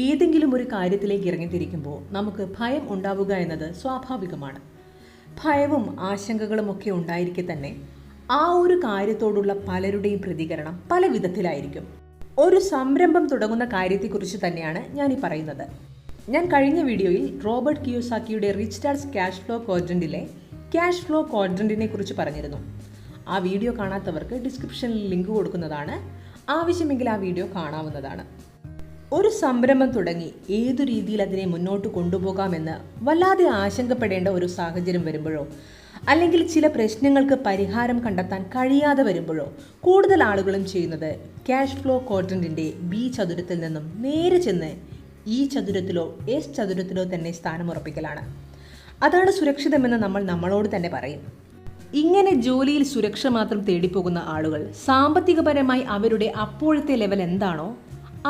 ഏതെങ്കിലും ഒരു കാര്യത്തിലേക്ക് ഇറങ്ങിത്തിരിക്കുമ്പോൾ നമുക്ക് ഭയം ഉണ്ടാവുക എന്നത് സ്വാഭാവികമാണ്. ഭയവും ആശങ്കകളും ഒക്കെ ഉണ്ടായിരിക്കെ തന്നെ ആ ഒരു കാര്യത്തോടുള്ള പലരുടെയും പ്രതികരണം പല വിധത്തിലായിരിക്കും. ഒരു സംരംഭം തുടങ്ങുന്ന കാര്യത്തെക്കുറിച്ച് തന്നെയാണ് ഞാൻ പറയുന്നത്. ഞാൻ കഴിഞ്ഞ വീഡിയോയിൽ റോബർട്ട് കിയോസാക്കിയുടെ റിച്ച് ഡാഡ്സ് ക്യാഷ് ഫ്ലോ ക്വാഡ്രന്റിലെ ക്യാഷ് ഫ്ലോ ക്വാഡ്രന്റിനെ കുറിച്ച് പറഞ്ഞിരുന്നു. ആ വീഡിയോ കാണാത്തവർക്ക് ഡിസ്ക്രിപ്ഷനിൽ ലിങ്ക് കൊടുക്കുന്നതാണ്. ആവശ്യമെങ്കിൽ ആ വീഡിയോ കാണാവുന്നതാണ്. ഒരു സംരംഭം തുടങ്ങി ഏതു രീതിയിൽ അതിനെ മുന്നോട്ട് കൊണ്ടുപോകാമെന്ന് വല്ലാതെ ആശങ്കപ്പെടേണ്ട ഒരു സാഹചര്യം വരുമ്പോഴോ, അല്ലെങ്കിൽ ചില പ്രശ്നങ്ങൾക്ക് പരിഹാരം കണ്ടെത്താൻ കഴിയാതെ വരുമ്പോഴോ കൂടുതൽ ആളുകളും ചെയ്യുന്നത് ക്യാഷ് ഫ്ലോ ക്വാഡ്രന്റിന്റെ ബി ചതുരത്തിൽ നിന്നും നേരെ ചെന്ന് ഈ ചതുരത്തിലോ എസ് ചതുരത്തിലോ തന്നെ സ്ഥാനമുറപ്പിക്കലാണ്. അതാണ് സുരക്ഷിതമെന്ന് നമ്മൾ നമ്മളോട് തന്നെ പറയും. ഇങ്ങനെ ജോലിയിൽ സുരക്ഷ മാത്രം തേടിപ്പോകുന്ന ആളുകൾ സാമ്പത്തികപരമായി അവരുടെ അപ്പോഴത്തെ ലെവൽ എന്താണോ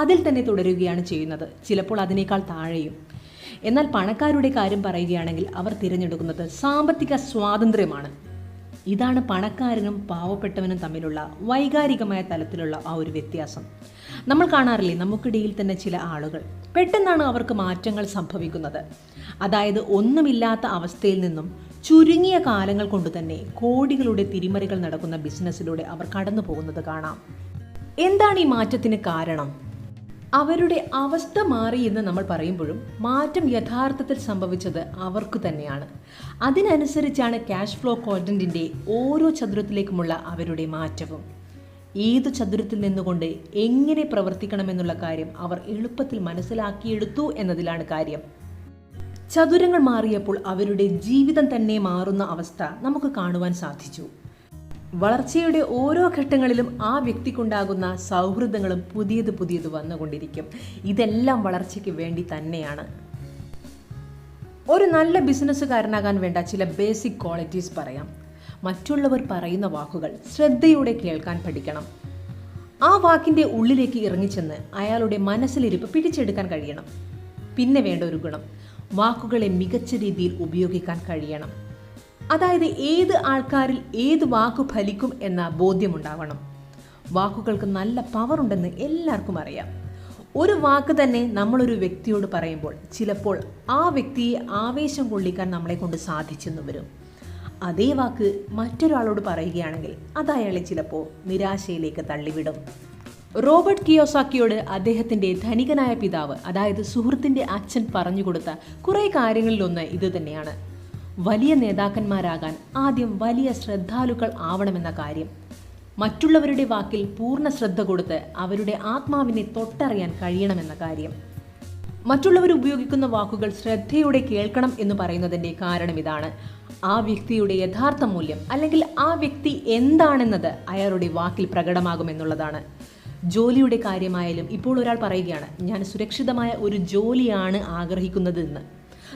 അതിൽ തന്നെ തുടരുകയാണ് ചെയ്യുന്നത്, ചിലപ്പോൾ അതിനേക്കാൾ താഴെയും. എന്നാൽ പണക്കാരുടെ കാര്യം പറയുകയാണെങ്കിൽ അവർ തിരഞ്ഞെടുക്കുന്നത് സാമ്പത്തിക സ്വാതന്ത്ര്യമാണ്. ഇതാണ് പണക്കാരനും പാവപ്പെട്ടവനും തമ്മിലുള്ള വൈകാരികമായ തലത്തിലുള്ള ആ ഒരു വ്യത്യാസം. നമ്മൾ കാണാറില്ലേ, നമുക്കിടയിൽ തന്നെ ചില ആളുകൾ പെട്ടെന്നാണ് അവർക്ക് മാറ്റങ്ങൾ സംഭവിക്കുന്നത്. അതായത് ഒന്നുമില്ലാത്ത അവസ്ഥയിൽ നിന്നും ചുരുങ്ങിയ കാലങ്ങൾ കൊണ്ട് തന്നെ കോടികളുടെ തിരിമറികൾ നടക്കുന്ന ബിസിനസ്സിലൂടെ അവർ കടന്നു പോകുന്നത് കാണാം. എന്താണ് ഈ മാറ്റത്തിന് കാരണം? അവരുടെ അവസ്ഥ മാറി എന്ന് നമ്മൾ പറയുമ്പോഴും മാറ്റം യഥാർത്ഥത്തിൽ സംഭവിച്ചത് അവർക്ക് തന്നെയാണ്. അതിനനുസരിച്ചാണ് ക്യാഷ് ഫ്ലോ ക്വാഡ്രന്റിന്റെ ഓരോ ചതുരത്തിലേക്കുമുള്ള അവരുടെ മാറ്റവും. ഏതു ചതുരത്തിൽ നിന്നുകൊണ്ട് എങ്ങനെ പ്രവർത്തിക്കണമെന്നുള്ള കാര്യം അവർ എളുപ്പത്തിൽ മനസ്സിലാക്കിയെടുത്തു എന്നതിലാണ് കാര്യം. ചതുരങ്ങൾ മാറിയപ്പോൾ അവരുടെ ജീവിതം തന്നെ മാറുന്ന അവസ്ഥ നമുക്ക് കാണുവാൻ സാധിച്ചു. വളർച്ചയുടെ ഓരോ ഘട്ടങ്ങളിലും ആ വ്യക്തിക്കുണ്ടാകുന്ന സൗഹൃദങ്ങളും പുതിയത് വന്നുകൊണ്ടിരിക്കും. ഇതെല്ലാം വളർച്ചയ്ക്ക് വേണ്ടി തന്നെയാണ്. ഒരു നല്ല ബിസിനസ്സുകാരനാകാൻ വേണ്ട ചില ബേസിക് ക്വാളിറ്റീസ് പറയാം. മറ്റുള്ളവർ പറയുന്ന വാക്കുകൾ ശ്രദ്ധയോടെ കേൾക്കാൻ പഠിക്കണം. ആ വാക്കിൻ്റെ ഉള്ളിലേക്ക് ഇറങ്ങിച്ചെന്ന് അയാളുടെ മനസ്സിലിരിപ്പ് പിടിച്ചെടുക്കാൻ കഴിയണം. പിന്നെ വേണ്ട ഒരു ഗുണം, വാക്കുകളെ മികച്ച രീതിയിൽ ഉപയോഗിക്കാൻ കഴിയണം. അതായത് ഏത് ആൾക്കാരിൽ ഏത് വാക്ക് ഫലിക്കും എന്ന ബോധ്യമുണ്ടാവണം. വാക്കുകൾക്ക് നല്ല പവർ ഉണ്ടെന്ന് എല്ലാവർക്കും അറിയാം. ഒരു വാക്ക് തന്നെ നമ്മളൊരു വ്യക്തിയോട് പറയുമ്പോൾ ചിലപ്പോൾ ആ വ്യക്തിയെ ആവേശം കൊള്ളിക്കാൻ നമ്മളെ കൊണ്ട് സാധിച്ചെന്ന് വരും. അതേ വാക്ക് മറ്റൊരാളോട് പറയുകയാണെങ്കിൽ അത് അയാളെ ചിലപ്പോൾ നിരാശയിലേക്ക് തള്ളിവിടും. റോബർട്ട് കിയോസാക്കിയോട് അദ്ദേഹത്തിൻ്റെ ധനികനായ പിതാവ്, അതായത് സുഹൃത്തിൻ്റെ അച്ഛൻ പറഞ്ഞു കൊടുത്ത കുറേ കാര്യങ്ങളിലൊന്ന് ഇത് തന്നെയാണ്. വലിയ നേതാക്കന്മാരാകാൻ ആദ്യം വലിയ ശ്രദ്ധാലുക്കൾ ആവണമെന്ന കാര്യം. മറ്റുള്ളവരുടെ വാക്കിൽ പൂർണ്ണ ശ്രദ്ധ കൊടുത്ത് അവരുടെ ആത്മാവിനെ തൊട്ടറിയാൻ കഴിയണമെന്ന കാര്യം. മറ്റുള്ളവർ ഉപയോഗിക്കുന്ന വാക്കുകൾ ശ്രദ്ധയോടെ കേൾക്കണം എന്ന് പറയുന്നതിൻ്റെ കാരണം ഇതാണ്. ആ വ്യക്തിയുടെ യഥാർത്ഥ മൂല്യം അല്ലെങ്കിൽ ആ വ്യക്തി എന്താണെന്നത് അയാളുടെ വാക്കിൽ പ്രകടമാകുമെന്നുള്ളതാണ്. ജോലിയുടെ കാര്യമായാലും ഇപ്പോൾ ഒരാൾ പറയുകയാണ്, ഞാൻ സുരക്ഷിതമായ ഒരു ജോലിയാണ് ആഗ്രഹിക്കുന്നത് എന്ന്.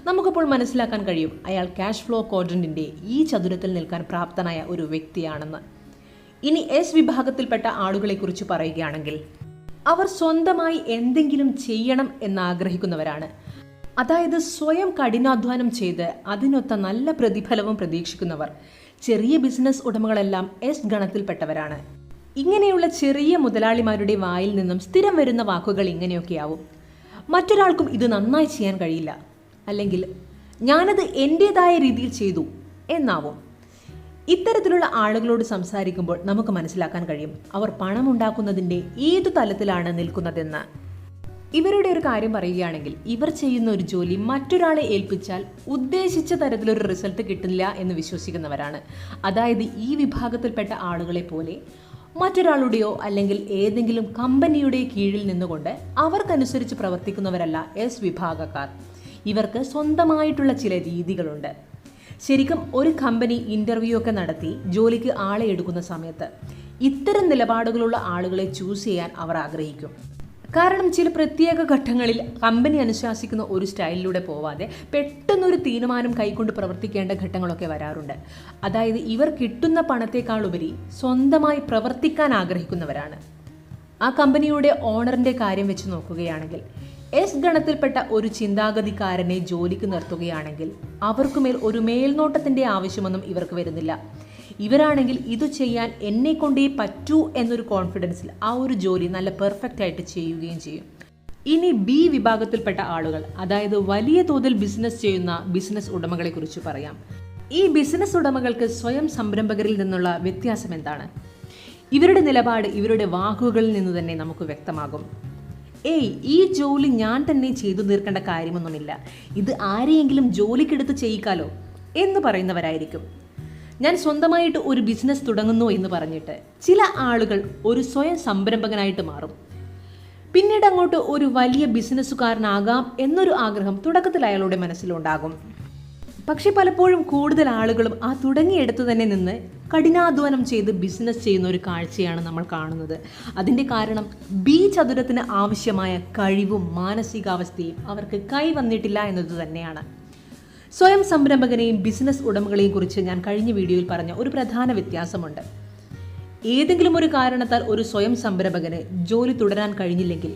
നമുക്കപ്പോൾ മനസ്സിലാക്കാൻ കഴിയും അയാൾ ക്യാഷ് ഫ്ലോ ക്വാഡ്രന്റിന്റെ ഈ ചതുരത്തിൽ നിൽക്കാൻ പ്രാപ്തനായ ഒരു വ്യക്തിയാണെന്ന്. ഇനി എസ് വിഭാഗത്തിൽപ്പെട്ട ആളുകളെ കുറിച്ച് പറയുകയാണെങ്കിൽ അവർ സ്വന്തമായി എന്തെങ്കിലും ചെയ്യണം എന്നാഗ്രഹിക്കുന്നവരാണ്. അതായത് സ്വയം കഠിനാധ്വാനം ചെയ്ത് അതിനൊത്ത നല്ല പ്രതിഫലവും പ്രതീക്ഷിക്കുന്നവർ. ചെറിയ ബിസിനസ് ഉടമകളെല്ലാം എസ് ഗണത്തിൽപ്പെട്ടവരാണ്. ഇങ്ങനെയുള്ള ചെറിയ മുതലാളിമാരുടെ വായിൽ നിന്നും സ്ഥിരം വരുന്ന വാക്കുകൾ ഇങ്ങനെയൊക്കെയാവും: മറ്റൊരാൾക്കും ഇത് നന്നായി ചെയ്യാൻ കഴിയില്ല, അല്ലെങ്കിൽ ഞാനത് എൻ്റേതായ രീതിയിൽ ചെയ്തു എന്നാവും. ഇത്തരത്തിലുള്ള ആളുകളോട് സംസാരിക്കുമ്പോൾ നമുക്ക് മനസ്സിലാക്കാൻ കഴിയും അവർ പണമുണ്ടാക്കുന്നതിൻ്റെ ഏതു തലത്തിലാണ് നിൽക്കുന്നതെന്ന്. ഇവരുടെ ഒരു കാര്യം പറയുകയാണെങ്കിൽ, ഇവർ ചെയ്യുന്ന ഒരു ജോലി മറ്റൊരാളെ ഏൽപ്പിച്ചാൽ ഉദ്ദേശിച്ച തരത്തിലൊരു റിസൾട്ട് കിട്ടില്ല എന്ന് വിശ്വസിക്കുന്നവരാണ്. അതായത് ഈ വിഭാഗത്തിൽപ്പെട്ട ആളുകളെ പോലെ മറ്റൊരാളുടെയോ അല്ലെങ്കിൽ ഏതെങ്കിലും കമ്പനിയുടെ കീഴിൽ നിന്നുകൊണ്ട് അവർക്കനുസരിച്ച് പ്രവർത്തിക്കുന്നവരല്ല എസ് വിഭാഗക്കാർ. ഇവർക്ക് സ്വന്തമായിട്ടുള്ള ചില രീതികളുണ്ട്. ശരിക്കും ഒരു കമ്പനി ഇൻ്റർവ്യൂ ഒക്കെ നടത്തി ജോലിക്ക് ആളെ എടുക്കുന്ന സമയത്ത് ഇത്തരം നിലപാടുകളുള്ള ആളുകളെ ചൂസ് ചെയ്യാൻ അവർ ആഗ്രഹിക്കും. കാരണം ചില പ്രത്യേക ഘട്ടങ്ങളിൽ കമ്പനി അനുശാസിക്കുന്ന ഒരു സ്റ്റൈലിലൂടെ പോവാതെ പെട്ടെന്നൊരു തീരുമാനം കൈക്കൊണ്ട് പ്രവർത്തിക്കേണ്ട ഘട്ടങ്ങളൊക്കെ വരാറുണ്ട്. അതായത് ഇവർ കിട്ടുന്ന പണത്തേക്കാൾ ഉപരി സ്വന്തമായി പ്രവർത്തിക്കാൻ ആഗ്രഹിക്കുന്നവരാണ്. ആ കമ്പനിയുടെ ഓണറിൻ്റെ കാര്യം വെച്ച് നോക്കുകയാണെങ്കിൽ എസ് ഗണത്തിൽപ്പെട്ട ഒരു ചിന്താഗതിക്കാരനെ ജോലിക്ക് നിർത്തുകയാണെങ്കിൽ അവർക്കുമേൽ ഒരു മേൽനോട്ടത്തിൻ്റെ ആവശ്യമൊന്നും ഇവർക്ക് വരുന്നില്ല. ഇവരാണെങ്കിൽ ഇത് ചെയ്യാൻ എന്നെ കൊണ്ടേ പറ്റൂ എന്നൊരു കോൺഫിഡൻസിൽ ആ ഒരു ജോലി നല്ല പെർഫെക്റ്റ് ആയിട്ട് ചെയ്യുകയും ചെയ്യും. ഇനി ബി വിഭാഗത്തിൽപ്പെട്ട ആളുകൾ, അതായത് വലിയ തോതിൽ ബിസിനസ് ചെയ്യുന്ന ബിസിനസ് ഉടമകളെ കുറിച്ച് പറയാം. ഈ ബിസിനസ് ഉടമകൾക്ക് സ്വയം സംരംഭകരിൽ നിന്നുള്ള വ്യത്യാസം എന്താണ്? ഇവരുടെ നിലപാട് ഇവരുടെ വാക്കുകളിൽ നിന്ന് തന്നെ നമുക്ക് വ്യക്തമാകും. ഈ ജോലി ഞാൻ തന്നെ ചെയ്തു തീർക്കേണ്ട കാര്യമൊന്നുമില്ല, ഇത് ആരെയെങ്കിലും ജോലിക്കെടുത്ത് ചെയ്യിക്കാലോ എന്ന് പറയുന്നവരായിരിക്കും. ഞാൻ സ്വന്തമായിട്ട് ഒരു ബിസിനസ് തുടങ്ങുന്നു എന്ന് പറഞ്ഞിട്ട് ചില ആളുകൾ ഒരു സ്വയം സംരംഭകനായിട്ട് മാറും. പിന്നീട് അങ്ങോട്ട് ഒരു വലിയ ബിസിനസ്സുകാരനാകാം എന്നൊരു ആഗ്രഹം തുടക്കത്തിൽ അയാളുടെ മനസ്സിലുണ്ടാകും. പക്ഷെ പലപ്പോഴും കൂടുതൽ ആളുകളും ആ തുടങ്ങിയെടുത്ത് തന്നെ നിന്ന് കഠിനാധ്വാനം ചെയ്ത് ബിസിനസ് ചെയ്യുന്ന ഒരു കാഴ്ചയാണ് നമ്മൾ കാണുന്നത്. അതിൻ്റെ കാരണം ബി ചതുരത്തിന് ആവശ്യമായ കഴിവും മാനസികാവസ്ഥയും അവർക്ക് കൈവന്നിട്ടില്ല എന്നത് തന്നെയാണ്. സ്വയം സംരംഭകനെയും ബിസിനസ് ഉടമകളെയും കുറിച്ച് ഞാൻ കഴിഞ്ഞ വീഡിയോയിൽ പറഞ്ഞ ഒരു പ്രധാന വ്യത്യാസമുണ്ട്. ഏതെങ്കിലും ഒരു കാരണത്താൽ ഒരു സ്വയം സംരംഭകന് ജോലി തുടരാൻ കഴിഞ്ഞില്ലെങ്കിൽ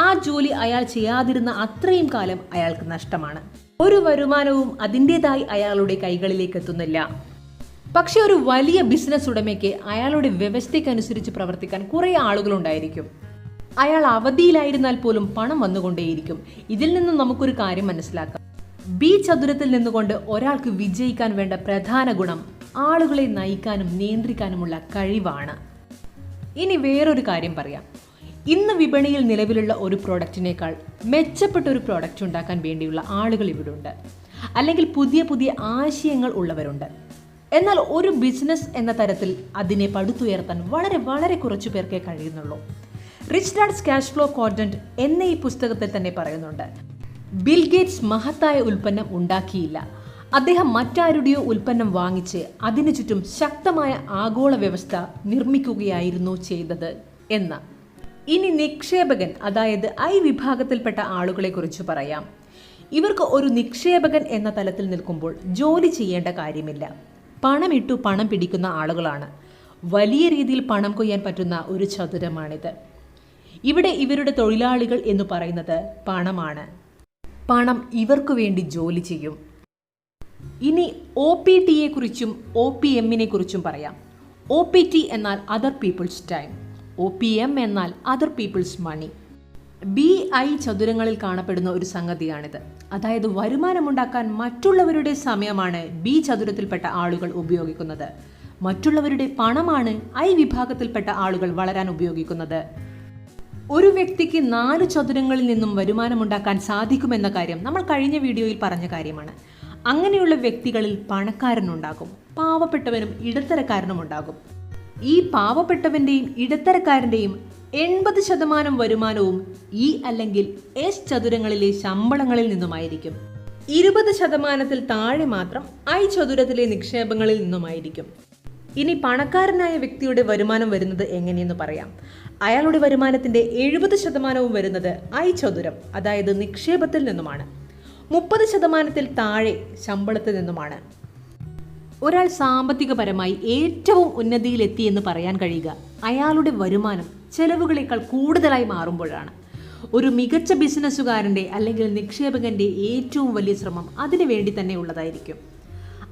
ആ ജോലി അയാൾ ചെയ്യാതിരുന്ന അത്രയും കാലം അയാൾക്ക് നഷ്ടമാണ്. ഒരു വരുമാനവും അതിൻ്റെതായി അയാളുടെ കൈകളിലേക്ക് എത്തുന്നില്ല. പക്ഷെ ഒരു വലിയ ബിസിനസ് ഉടമയ്ക്ക് അയാളുടെ വ്യവസ്ഥയ്ക്കനുസരിച്ച് പ്രവർത്തിക്കാൻ കുറേ ആളുകളുണ്ടായിരിക്കും. അയാൾ അവധിയിലായിരുന്നാൽ പോലും പണം വന്നുകൊണ്ടേയിരിക്കും. ഇതിൽ നിന്നും നമുക്കൊരു കാര്യം മനസ്സിലാക്കാം. ബി ചതുരത്തിൽ നിന്നുകൊണ്ട് ഒരാൾക്ക് വിജയിക്കാൻ വേണ്ട പ്രധാന ഗുണം ആളുകളെ നയിക്കാനും നിയന്ത്രിക്കാനുമുള്ള കഴിവാണ്. ഇനി വേറൊരു കാര്യം പറയാം. ഇന്ന് വിപണിയിൽ നിലവിലുള്ള ഒരു പ്രോഡക്റ്റിനേക്കാൾ മെച്ചപ്പെട്ട ഒരു പ്രോഡക്റ്റ് ഉണ്ടാക്കാൻ വേണ്ടിയുള്ള ആളുകൾ ഇവിടെ ഉണ്ട്, അല്ലെങ്കിൽ പുതിയ പുതിയ ആശയങ്ങൾ ഉള്ളവരുണ്ട്. എന്നാൽ ഒരു ബിസിനസ് എന്ന തരത്തിൽ അതിനെ പടുത്തുയർത്താൻ വളരെ വളരെ കുറച്ചു പേർക്കേ കഴിയുന്നുള്ളൂ. Rich dad's cash flow quadrant എന്ന ഈ പുസ്തകത്തിൽ തന്നെ പറയുന്നുണ്ട്, ബിൽ ഗേറ്റ്സ് മഹത്തായ ഉൽപ്പന്നം ഉണ്ടാക്കിയില്ല, അദ്ദേഹം മറ്റാരുടെയോ ഉൽപ്പന്നം വാങ്ങിച്ച് അതിനു ചുറ്റും ശക്തമായ ആഗോള വ്യവസ്ഥ നിർമ്മിക്കുകയായിരുന്നു ചെയ്തത് എന്ന്. ഇനി നിക്ഷേപകൻ, അതായത് ഐ വിഭാഗത്തിൽപ്പെട്ട ആളുകളെ കുറിച്ച് പറയാം. ഇവർക്ക് ഒരു നിക്ഷേപകൻ എന്ന തലത്തിൽ നിൽക്കുമ്പോൾ ജോലി ചെയ്യേണ്ട കാര്യമില്ല. പണമിട്ടു പണം പിടിക്കുന്ന ആളുകളാണ്. വലിയ രീതിയിൽ പണം കൊയ്യാൻ പറ്റുന്ന ഒരു ചതുരമാണിത്. ഇവിടെ ഇവരുടെ തൊഴിലാളികൾ എന്ന് പറയുന്നത് പണമാണ്. പണം ഇവർക്ക് വേണ്ടി ജോലി ചെയ്യും. ഇനി OPT കുറിച്ചും OPM കുറിച്ചും പറയാം. OPT എന്നാൽ അതർ പീപ്പിൾസ് ടൈം, OPM എന്നാൽ അതർ പീപ്പിൾസ് മണി. BI ചതുരങ്ങളിൽ കാണപ്പെടുന്ന ഒരു സംഗതിയാണിത്. അതായത് വരുമാനമുണ്ടാക്കാൻ മറ്റുള്ളവരുടെ സമയമാണ് B ചതുരത്തിൽപ്പെട്ട ആളുകൾ ഉപയോഗിക്കുന്നത്. മറ്റുള്ളവരുടെ പണമാണ് I വിഭാഗത്തിൽപ്പെട്ട ആളുകൾ വളരാൻ ഉപയോഗിക്കുന്നത്. ഒരു വ്യക്തിക്ക് 4 ചതുരങ്ങളിൽ നിന്നും വരുമാനമുണ്ടാക്കാൻ സാധിക്കുമെന്ന കാര്യം നമ്മൾ കഴിഞ്ഞ വീഡിയോയിൽ പറഞ്ഞ കാര്യമാണ്. അങ്ങനെയുള്ള വ്യക്തികളിൽ പണക്കാരനുണ്ടാകും, പാവപ്പെട്ടവനും ഇടത്തരക്കാരനും ഉണ്ടാകും. ഈ പാവപ്പെട്ടവന്റെയും ഇടത്തരക്കാരൻ്റെയും 80% വരുമാനവും E അല്ലെങ്കിൽ S ചതുരങ്ങളിലെ ശമ്പളങ്ങളിൽ നിന്നുമായിരിക്കും. 20%-ൽ താഴെ മാത്രം I ചതുരത്തിലെ നിക്ഷേപങ്ങളിൽ നിന്നുമായിരിക്കും. ഇനി പണക്കാരനായ വ്യക്തിയുടെ വരുമാനം വരുന്നത് എങ്ങനെയെന്ന് പറയാം. അയാളുടെ വരുമാനത്തിന്റെ 70% വരുന്നത് I ചതുരം, അതായത് നിക്ഷേപത്തിൽ നിന്നുമാണ്. 30%-ൽ താഴെ ശമ്പളത്തിൽ നിന്നുമാണ്. ഒരാൾ സാമ്പത്തികപരമായി ഏറ്റവും ഉന്നതിയിലെത്തി എന്ന് പറയാൻ കഴിയുക അയാളുടെ വരുമാനം ചെലവുകളേക്കാൾ കൂടുതലായി മാറുമ്പോഴാണ്. ഒരു മികച്ച ബിസിനസ്സുകാരൻ്റെ അല്ലെങ്കിൽ നിക്ഷേപകന്റെ ഏറ്റവും വലിയ ശ്രമം അതിനു വേണ്ടി തന്നെ ഉള്ളതായിരിക്കും.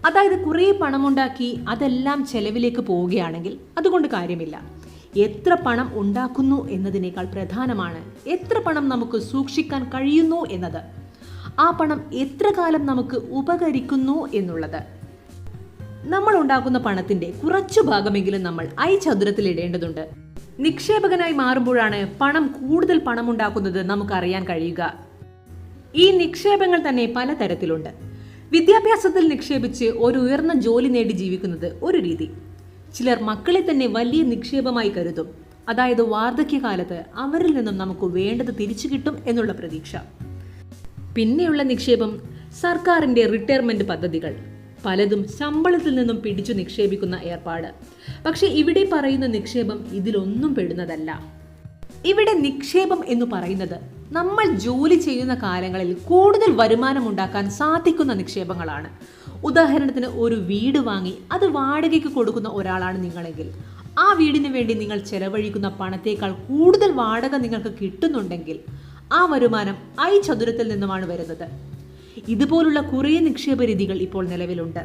അതായത് കുറേ പണമുണ്ടാക്കി അതെല്ലാം ചെലവിലേക്ക് പോവുകയാണെങ്കിൽ അതുകൊണ്ട് കാര്യമില്ല. എത്ര പണം ഉണ്ടാക്കുന്നു എന്നതിനേക്കാൾ പ്രധാനമാണ് എത്ര പണം നമുക്ക് സൂക്ഷിക്കാൻ കഴിയുന്നു എന്നത്. ആ പണം എത്ര കാലം നമുക്ക് ഉപകരിക്കുന്നു എന്നുള്ളത്. നമ്മൾ ഉണ്ടാക്കുന്ന പണത്തിന്റെ കുറച്ചു ഭാഗമെങ്കിലും നമ്മൾ I ചതുരത്തിൽ ഇടേണ്ടതുണ്ട്. നിക്ഷേപകനായി മാറുമ്പോഴാണ് കൂടുതൽ പണം ഉണ്ടാക്കുന്നത് നമുക്കറിയാൻ കഴിയുക. ഈ നിക്ഷേപങ്ങൾ തന്നെ പലതരത്തിലുണ്ട്. വിദ്യാഭ്യാസത്തിൽ നിക്ഷേപിച്ച് ഒരു ഉയർന്ന ജോലി നേടി ജീവിക്കുന്നത് ഒരു രീതി. ചിലർ മക്കളെ തന്നെ വലിയ നിക്ഷേപമായി കരുതും. അതായത് വാർദ്ധക്യകാലത്ത് അവരിൽ നിന്നും നമുക്ക് വേണ്ടത് തിരിച്ചു കിട്ടും എന്നുള്ള പ്രതീക്ഷ. പിന്നെയുള്ള നിക്ഷേപം സർക്കാരിൻ്റെ റിട്ടയർമെന്റ് പദ്ധതികൾ, പലതും ശമ്പളത്തിൽ നിന്നും പിടിച്ചു നിക്ഷേപിക്കുന്ന ഏർപ്പാട്. പക്ഷെ ഇവിടെ പറയുന്ന നിക്ഷേപം ഇതിലൊന്നും പെടുന്നതല്ല. ഇവിടെ നിക്ഷേപം എന്ന് പറയുന്നത് നമ്മൾ ജോലി ചെയ്യുന്ന കാലങ്ങളിൽ കൂടുതൽ വരുമാനം ഉണ്ടാക്കാൻ സാധിക്കുന്ന നിക്ഷേപങ്ങളാണ്. ഉദാഹരണത്തിന് ഒരു വീട് വാങ്ങി അത് വാടകയ്ക്ക് കൊടുക്കുന്ന ഒരാളാണ് നിങ്ങളെങ്കിൽ ആ വീടിന് വേണ്ടി നിങ്ങൾ ചെലവഴിക്കുന്ന പണത്തേക്കാൾ കൂടുതൽ വാടക നിങ്ങൾക്ക് കിട്ടുന്നുണ്ടെങ്കിൽ ആ വരുമാനം I ചതുരത്തിൽ നിന്നുമാണ് വരുന്നത്. ഇതുപോലുള്ള കുറേ നിക്ഷേപ രീതികൾ ഇപ്പോൾ നിലവിലുണ്ട്.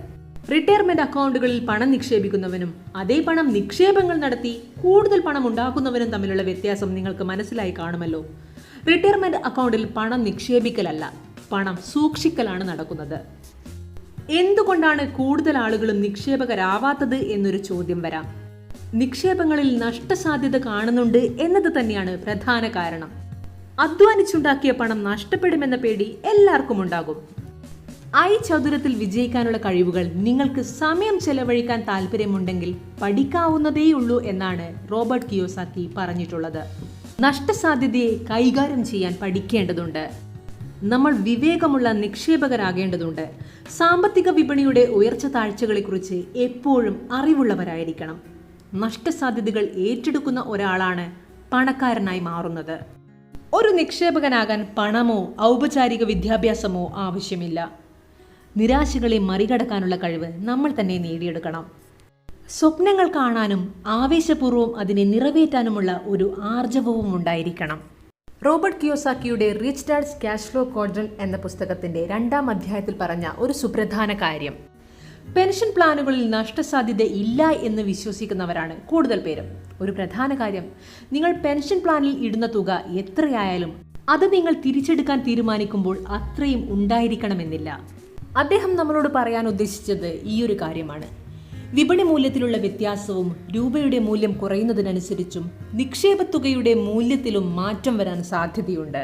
റിട്ടയർമെന്റ് അക്കൗണ്ടുകളിൽ പണം നിക്ഷേപിക്കുന്നവനും അതേ പണം നിക്ഷേപങ്ങൾ നടത്തി കൂടുതൽ പണം ഉണ്ടാക്കുന്നവനും തമ്മിലുള്ള വ്യത്യാസം നിങ്ങൾക്ക് മനസ്സിലായി കാണുമല്ലോ. റിട്ടയർമെന്റ് അക്കൗണ്ടിൽ പണം നിക്ഷേപിക്കലല്ല, പണം സൂക്ഷിക്കലാണ് നടക്കുന്നത്. എന്തുകൊണ്ടാണ് കൂടുതൽ ആളുകളും നിക്ഷേപകരാവാത്തത് എന്നൊരു ചോദ്യം വരാം. നിക്ഷേപങ്ങളിൽ നഷ്ടസാധ്യത കാണുന്നുണ്ട് എന്നത് തന്നെയാണ് പ്രധാന കാരണം. അധ്വാനിച്ചുണ്ടാക്കിയ പണം നഷ്ടപ്പെടുമെന്ന പേടി എല്ലാവർക്കും ഉണ്ടാകും. ചതുരത്തിൽ വിജയിക്കാനുള്ള കഴിവുകൾ നിങ്ങൾക്ക് സമയം ചെലവഴിക്കാൻ താല്പര്യമുണ്ടെങ്കിൽ പഠിക്കാവുന്നതേയുള്ളൂ എന്നാണ് റോബർട്ട് കിയോസാക്കി പറഞ്ഞിട്ടുള്ളത്. നഷ്ടസാധ്യതയെ കൈകാര്യം ചെയ്യാൻ പഠിക്കേണ്ടതുണ്ട്. നമ്മൾ വിവേകമുള്ള നിക്ഷേപകരാകേണ്ടതുണ്ട്. സാമ്പത്തിക വിപണിയുടെ ഉയർച്ച താഴ്ചകളെക്കുറിച്ച് എപ്പോഴും അറിവുള്ളവരായിരിക്കണം. നഷ്ടസാധ്യതകൾ ഏറ്റെടുക്കുന്ന ഒരാളാണ് പണക്കാരനായി മാറുന്നത്. ഒരു നിക്ഷേപകനാകാൻ പണമോ ഔപചാരിക വിദ്യാഭ്യാസമോ ആവശ്യമില്ല. നിരാശകളെ മറികടക്കാനുള്ള കഴിവ് നമ്മൾ തന്നെ നേടിയെടുക്കണം. സ്വപ്നങ്ങൾ കാണാനും ആവേശപൂർവ്വം അതിനെ നിറവേറ്റാനുമുള്ള ഒരു ആർജവവും ഉണ്ടായിരിക്കണം. റോബർട്ട് കിയോസാക്കിയുടെ rich dad's cash flow quadrant എന്ന പുസ്തകത്തിന്റെ 2-ാം അധ്യായത്തിൽ പറഞ്ഞ ഒരു സുപ്രധാന കാര്യം, പെൻഷൻ പ്ലാനുകളിൽ നഷ്ടസാധ്യത ഇല്ല എന്ന് വിശ്വസിക്കുന്നവരാണ് കൂടുതൽ പേരും. ഒരു പ്രധാന കാര്യം, നിങ്ങൾ പെൻഷൻ പ്ലാനിൽ ഇടുന്ന തുക എത്രയായാലും അത് നിങ്ങൾ തിരിച്ചെടുക്കാൻ തീരുമാനിക്കുമ്പോൾ അത്രയും ഉണ്ടായിരിക്കണമെന്നില്ല. അദ്ദേഹം നമ്മളോട് പറയാൻ ഉദ്ദേശിച്ചത് ഈയൊരു കാര്യമാണ്. വിപണി മൂല്യത്തിലുള്ള വ്യത്യാസവും രൂപയുടെ മൂല്യം കുറയുന്നതിനനുസരിച്ചും നിക്ഷേപത്തുകയുടെ മൂല്യത്തിലും മാറ്റം വരാൻ സാധ്യതയുണ്ട്.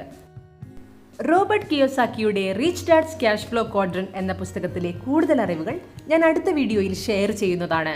റോബർട്ട് കിയോസാക്കിയുടെ rich dad's cash flow quadrant എന്ന പുസ്തകത്തിലെ കൂടുതൽ അറിവുകൾ ഞാൻ അടുത്ത വീഡിയോയിൽ ഷെയർ ചെയ്യുന്നതാണ്.